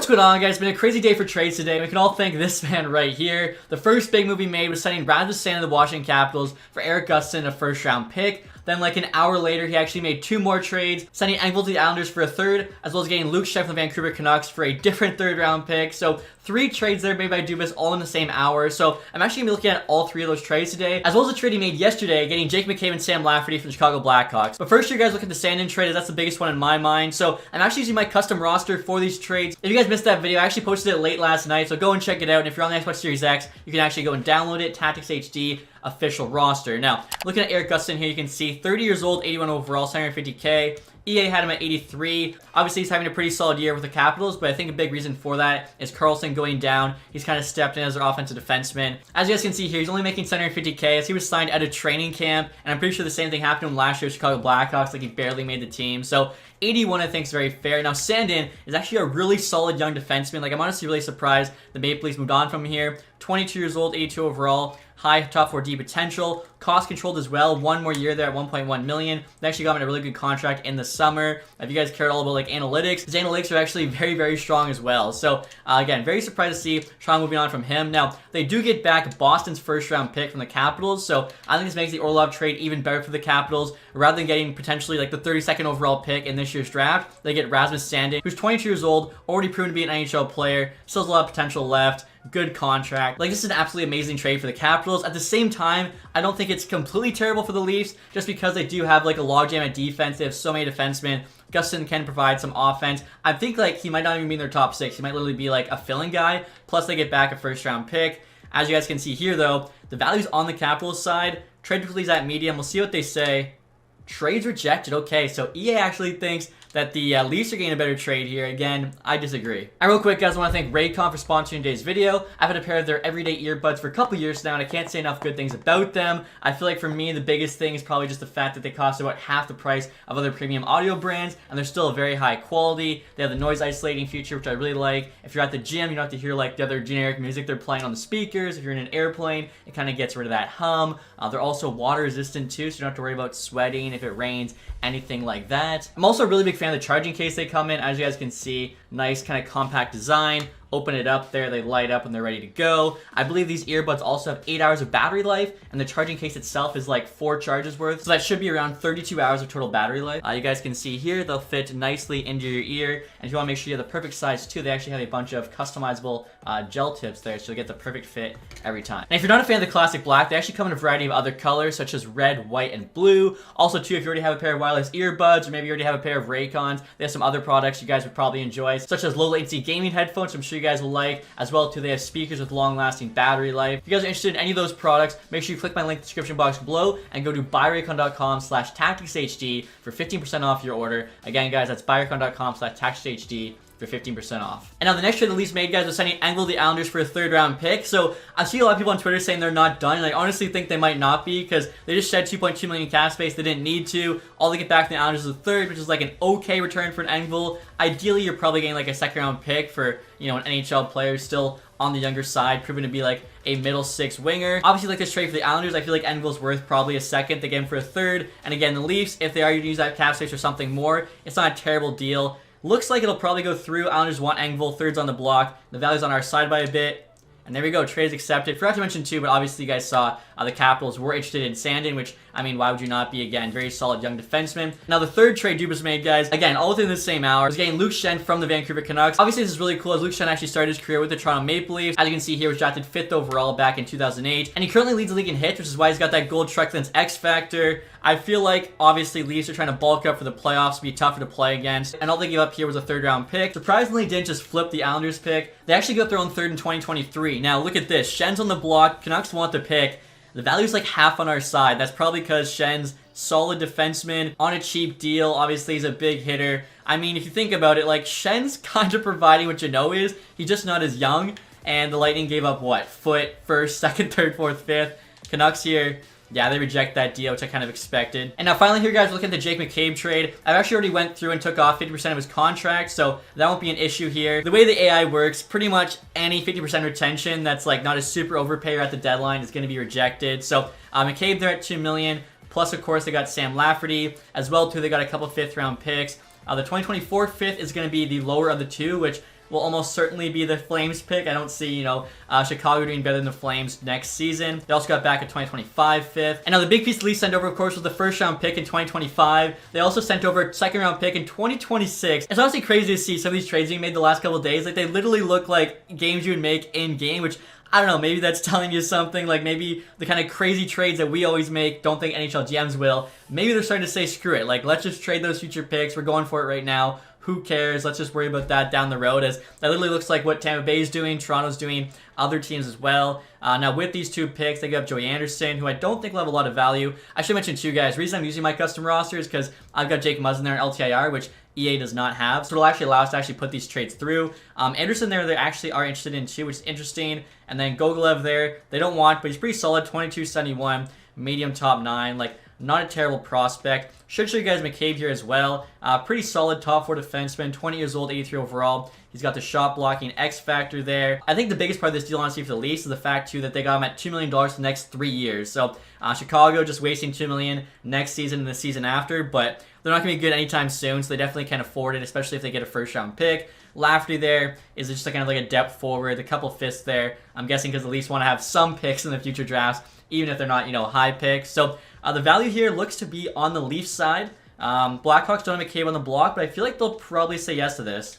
What's going on, guys? It's been a crazy day for trades today. We can all thank this man right here. The first big move he made was sending Rasmus Sandin of the Washington Capitals for Erik Gustafsson, a first-round pick. Then, like an hour later, he actually made 2 more trades, sending Engvall to the Islanders for a third, as well as getting Schenn from the Vancouver Canucks for a different third-round pick. So 3 trades there made by Dubas all in the same hour. So I'm actually going to be looking at all 3 of those trades today, as well as the trade he made yesterday, getting Jake McCabe and Sam Lafferty from the Chicago Blackhawks. But first, you guys look at the Sandin trade, as that's the biggest one in my mind. So I'm actually using my custom roster for these trades. If you guys missed that video, I actually posted it late last night, so go and check it out. And if you're on the Xbox Series X, you can actually go and download it, Tactics HD official roster. Now, looking at Erik Gustafsson here, you can see 30 years old, 81 overall, 750K. EA had him at 83. Obviously, he's having a pretty solid year with the Capitals, but I think a big reason for that is Karlsson going down. He's kind of stepped in as their offensive defenseman. As you guys can see here, he's only making 750K as he was signed at a training camp, and I'm pretty sure the same thing happened to him last year with Chicago Blackhawks, like he barely made the team. So 81 I think is very fair. Now Sandin is actually a really solid young defenseman. Like I'm honestly really surprised the Maple Leafs moved on from here. 22 years old, 82 overall, high top 4D potential, cost controlled as well. 1 more year there at 1.1 million. They actually got him a really good contract in the summer. If you guys care at all about like analytics, his analytics are actually very, very strong as well. So again, very surprised to see Schenn moving on from him. Now they do get back Boston's first round pick from the Capitals, so I think this makes the Orlov trade even better for the Capitals. Rather than getting potentially like the 32nd overall pick in this year's draft, they get Rasmus Sandin, who's 22 years old, already proven to be an NHL player, still has a lot of potential left. Good contract. Like, this is an absolutely amazing trade for the Capitals. At the same time, I don't think it's completely terrible for the Leafs, just because they do have like a logjam at defense. They have so many defensemen. Gustafsson can provide some offense. I think like he might not even be in their top 6. He might literally be like a filling guy. Plus they get back a first round pick. As you guys can see here though, the value's on the Capitals side. Trade difficulties at medium. We'll see what they say. Trades rejected. Okay, so EA actually thinks that the Leafs are getting a better trade here. Again, I disagree. And real quick, guys, I want to thank Raycon for sponsoring today's video. I've had a pair of their everyday earbuds for a couple years now, and I can't say enough good things about them. I feel like for me, the biggest thing is probably just the fact that they cost about half the price of other premium audio brands, and they're still very high quality. They have the noise isolating feature, which I really like. If you're at the gym, you don't have to hear like the other generic music they're playing on the speakers. If you're in an airplane, it kind of gets rid of that hum. They're also water resistant too, so you don't have to worry about sweating if it rains, anything like that. I'm also a really big fan of the charging case they come in. As you guys can see, nice kind of compact design. Open it up there, they light up and they're ready to go. I believe these earbuds also have 8 hours of battery life, and the charging case itself is like 4 charges worth, so that should be around 32 hours of total battery life. You guys can see here, they'll fit nicely into your ear, and if you want to make sure you have the perfect size too, they actually have a bunch of customizable gel tips there, so you'll get the perfect fit every time. And if you're not a fan of the classic black, they actually come in a variety of other colors, such as red, white, and blue. Also too, if you already have a pair of wireless earbuds, or maybe you already have a pair of Raycons, they have some other products you guys would probably enjoy, such as low latency gaming headphones, which I'm sure you guys will like, as well too, they have speakers with long-lasting battery life. If you guys are interested in any of those products, make sure you click my link in the description box below and go to buyraycon.com/tacticshd for 15% off your order. Again, guys, that's buyraycon.com/tacticshd for 15% off. And now the next trade the Leafs made, guys, was sending Engvall to the Islanders for a 3rd round pick. So I see a lot of people on Twitter saying they're not done, and I honestly think they might not be, because they just shed 2.2 million cap space. They didn't need to. All they get back from the Islanders is a 3rd, which is like an okay return for an Engvall. Ideally, you're probably getting like a 2nd round pick for, you know, an NHL player still on the younger side, proven to be like a middle 6 winger. Obviously, like this trade for the Islanders, I feel like Engvall's worth probably a 2nd. They get him for a 3rd. And again, the Leafs, if they are going to use that cap space for something more, it's not a terrible deal. Looks like it'll probably go through. Islanders want Engvall, 3rds on the block. The value's on our side by a bit. And there we go, trade is accepted. Forgot to mention too, but obviously you guys saw the Capitals were interested in Sandin, which, I mean, why would you not be? Again, very solid young defenseman. Now the 3rd trade Dubas made, guys, again, all within the same hour, was getting Schenn from the Vancouver Canucks. Obviously this is really cool, as Schenn actually started his career with the Toronto Maple Leafs. As you can see here, was drafted 5th overall back in 2008. And he currently leads the league in hits, which is why he's got that gold Trucklin's X factor. I feel like, obviously, Leafs are trying to bulk up for the playoffs, be tougher to play against. And all they gave up here was a 3rd round pick. Surprisingly, didn't just flip the Islanders pick. They actually got their own 3rd in 2023. Now, look at this. Schenn's on the block. Canucks want the pick. The value's like half on our side. That's probably because Schenn's solid defenseman on a cheap deal. Obviously, he's a big hitter. I mean, if you think about it, like, Schenn's kind of providing what you know is. He's just not as young. And the Lightning gave up, what? Foot, 1st, 2nd, 3rd, 4th, 5th. Canucks here, yeah, they reject that deal, which I kind of expected. And now finally here, guys, we're looking at the Jake McCabe trade. I've actually already went through and took off 50% of his contract, so that won't be an issue here. The way the AI works, pretty much any 50% retention that's like not a super overpayer at the deadline is going to be rejected. So McCabe, they're at $2 million. Plus, of course, they got Sam Lafferty. As well, too, they got a couple 5th round picks. The 2024 5th is going to be the lower of the 2, which will almost certainly be the Flames pick. I don't see, Chicago doing better than the Flames next season. They also got back a 2025 fifth. And now the big piece the Leafs sent over, of course, was the first round pick in 2025. They also sent over a second round pick in 2026. It's honestly crazy to see some of these trades being made the last couple of days. Like, they literally look like games you would make in game, which I don't know, maybe that's telling you something. Like, maybe the kind of crazy trades that we always make don't think NHL GMs will. Maybe they're starting to say, screw it. Like, let's just trade those future picks. We're going for it right now. Who cares? Let's just worry about that down the road, as that literally looks like what Tampa Bay is doing, Toronto's doing, other teams as well. Now with these two picks, they got Joey Anderson, who I don't think will have a lot of value. I should mention too, guys, the reason I'm using my custom roster is because I've got Jake Muzzin there in LTIR, which EA does not have, so it'll actually allow us to actually put these trades through. Anderson there, they actually are interested in too, which is interesting. And then Gogolev there, they don't want, but he's pretty solid, 2271, medium top 9, like not a terrible prospect. Should show you guys McCabe here as well. Pretty solid top 4 defenseman, 20 years old, 83 overall. He's got the shot blocking X factor there. I think the biggest part of this deal, honestly, for the Leafs is the fact too that they got him at $2 million for the next 3 years. So Chicago just wasting $2 million next season and the season after, but they're not going to be good anytime soon, so they definitely can afford it, especially if they get a first round pick. Lafferty there is just kind of like a depth forward, a couple fifths there. I'm guessing because the Leafs want to have some picks in the future drafts, even if they're not, high picks. So the value here looks to be on the Leafs side. Blackhawks don't have McCabe on the block, but I feel like they'll probably say yes to this.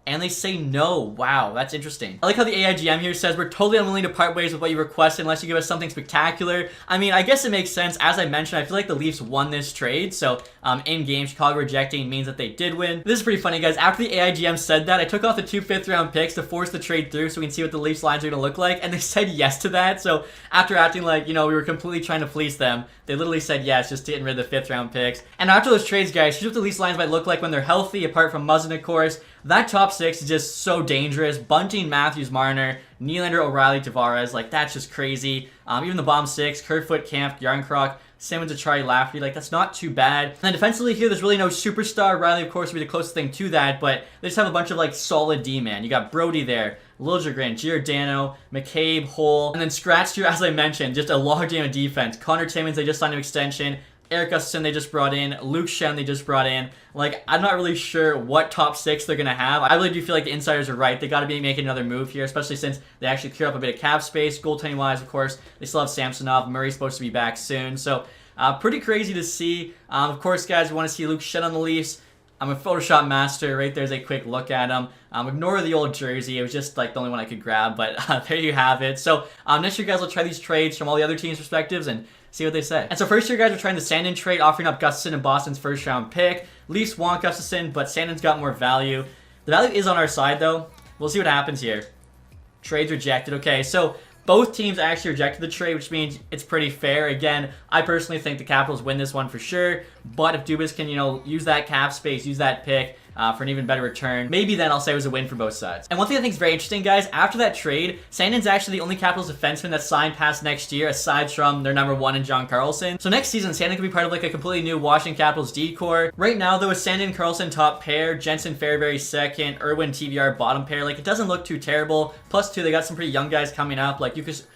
And they say no. Wow, that's interesting. I like how the AIGM here says, we're totally unwilling to part ways with what you requested unless you give us something spectacular. I mean, I guess it makes sense. As I mentioned, I feel like the Leafs won this trade. So in-game, Chicago rejecting means that they did win. This is pretty funny, guys. After the AIGM said that, I took off the 2 5th-round picks to force the trade through so we can see what the Leafs lines are going to look like. And they said yes to that. So after acting like, we were completely trying to fleece them, they literally said yes, just getting rid of the 5th-round picks. And after those trades, guys, here's what the Leafs lines might look like when they're healthy, apart from Muzzin, of course. That top 6 is just so dangerous. Bunting, Matthews, Marner, Nylander, O'Reilly, Tavares. Like, that's just crazy. Even the bottom 6, Kerfoot, Kampf, Yarncroc, Simmons, Achari, Lafferty. Like, that's not too bad. And then defensively here, there's really no superstar. Riley, of course, would be the closest thing to that, but they just have a bunch of, like, solid D-man. You got Brody there, Liljegren, Giordano, McCabe, Hull, and then scratched here, as I mentioned, just a logjam of defense. Connor Timmins, they just signed an extension. Erik Gustafsson they just brought in. Luke Schenn they just brought in. Like, I'm not really sure what top 6 they're going to have. I really do feel like the insiders are right. They got to be making another move here, especially since they actually clear up a bit of cap space. Goaltending-wise, of course, they still have Samsonov. Murray's supposed to be back soon. So, pretty crazy to see. Of course, guys, we want to see Luke Schenn on the Leafs. I'm a Photoshop master. Right there's a quick look at him. Ignore the old jersey. It was just like the only one I could grab, but there you have it. So next year, guys, we'll try these trades from all the other teams' perspectives and see what they say. And so first year, guys, we're trying the Sandin trade, offering up Gustafsson and Boston's first round pick. Leafs want Gustafsson, but Sandin's got more value. The value is on our side, though. We'll see what happens here. Trades rejected. Okay, so both teams actually rejected the trade, which means it's pretty fair. Again, I personally think the Capitals win this one for sure. But if Dubas can, use that cap space, use that pick for an even better return, maybe then I'll say it was a win for both sides. And one thing I think is very interesting, guys, after that trade, Sandin's actually the only Capitals defenseman that's signed past next year, aside from their number 1 in John Carlson. So next season, Sandin could be part of like a completely new Washington Capitals D-core. Right now, though, with Sandin and Carlson top pair, Jensen Fairbury second, Irwin TVR bottom pair, like it doesn't look too terrible. Plus, too, they got some pretty young guys coming up, like Lucas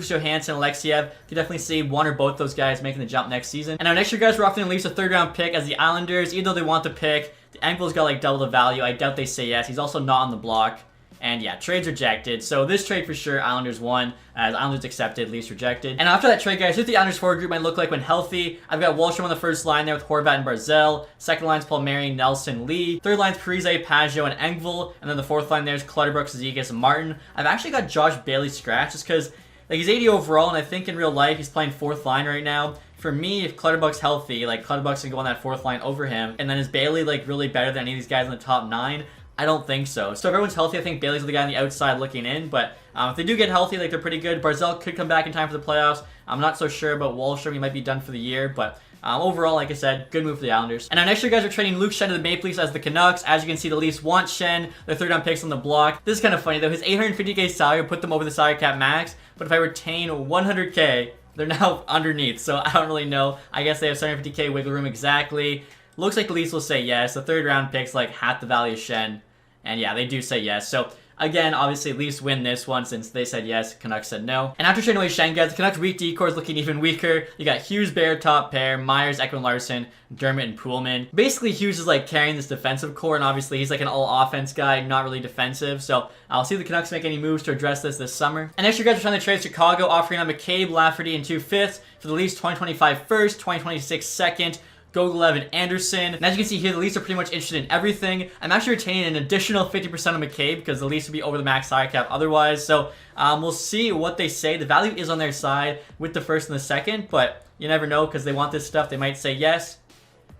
Johansson, Alexiev. Could definitely see one or both those guys making the jump next season. And now next year, guys, we're offering the Leafs a 3rd-round pick as the Islanders, even though they want the pick. The Engvall's got like double the value. I doubt they say yes. He's also not on the block. And yeah, trades rejected. So this trade for sure, Islanders won, as Islanders accepted, Leafs rejected. And after that trade, guys, here's what the Islanders forward group might look like when healthy. I've got Wallstrom on the first line there with Horvat and Barzell. Second line's Palmieri, Nelson, Lee. Third line's Parise, Pageau, and Engvall. And then the 4th line there's Clutterbuck, Zigas, and Martin. I've actually got Josh Bailey scratched just because like he's 80 overall, and I think in real life he's playing 4th line right now. For me, if Clutterbuck's healthy, like Clutterbuck's gonna go on that 4th line over him, and then is Bailey like really better than any of these guys in the top 9? I don't think so. So if everyone's healthy, I think Bailey's the guy on the outside looking in, but if they do get healthy, like they're pretty good. Barzell could come back in time for the playoffs. I'm not so sure about Wallstrom. He might be done for the year, but overall, like I said, good move for the Islanders. And now next year, guys, we're trading Luke Schenn to the Maple Leafs as the Canucks. As you can see, the Leafs want Schenn. Their 3rd-round picks on the block. This is kind of funny, though. His $850K salary would put them over the salary cap max, but if I retain $100K, they're now underneath, so I don't really know. I guess they have $750K wiggle room exactly. Looks like the Leafs will say yes. The 3rd-round picks like half the value of Schenn. And yeah, they do say yes. So again, obviously Leafs win this one since they said yes, Canucks said no. And after trading away Schenn, guys, the Canucks' weak decor is looking even weaker. You got Hughes, Bear, top pair, Myers, Ekman Larson, Dermott, and Poolman. Basically, Hughes is like carrying this defensive core, and obviously he's like an all-offense guy, not really defensive. So I'll see if the Canucks make any moves to address this summer. And next year, guys, are trying to trade Chicago, offering on McCabe, Lafferty, and 2 fifths for the Leafs 2025 first, 2026 second, Gogolev, and Anderson. And as you can see here, the Leafs are pretty much interested in everything. I'm actually retaining an additional 50% of McCabe because the Leafs would be over the max high cap otherwise. So we'll see what they say. The value is on their side with the first and the second, but you never know because they want this stuff. They might say yes.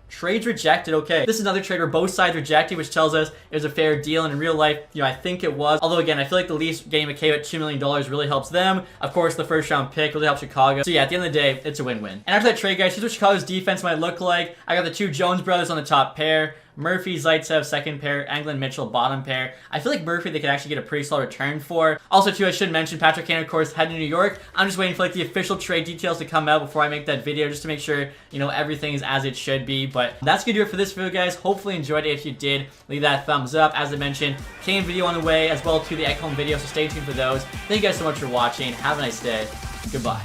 Trades rejected, okay. This is another trade where both sides rejected, which tells us it was a fair deal, and in real life, I think it was. Although, again, I feel like the Leafs getting McCabe at $2 million really helps them. Of course, the first round pick really helps Chicago. So yeah, at the end of the day, it's a win-win. And after that trade, guys, here's what Chicago's defense might look like. I got the 2 Jones brothers on the top pair. Murphy, Zaitsev, second pair, Anglin, Mitchell, bottom pair. I feel like Murphy they could actually get a pretty solid return for. Also, too, I should mention Patrick Kane, of course, heading to New York. I'm just waiting for like the official trade details to come out before I make that video, just to make sure, everything is as it should be. But that's gonna do it for this video, guys. Hopefully you enjoyed it. If you did, leave that thumbs up. As I mentioned, Kane video on the way, as well to the Ekholm video, so stay tuned for those. Thank you guys so much for watching. Have a nice day. Goodbye.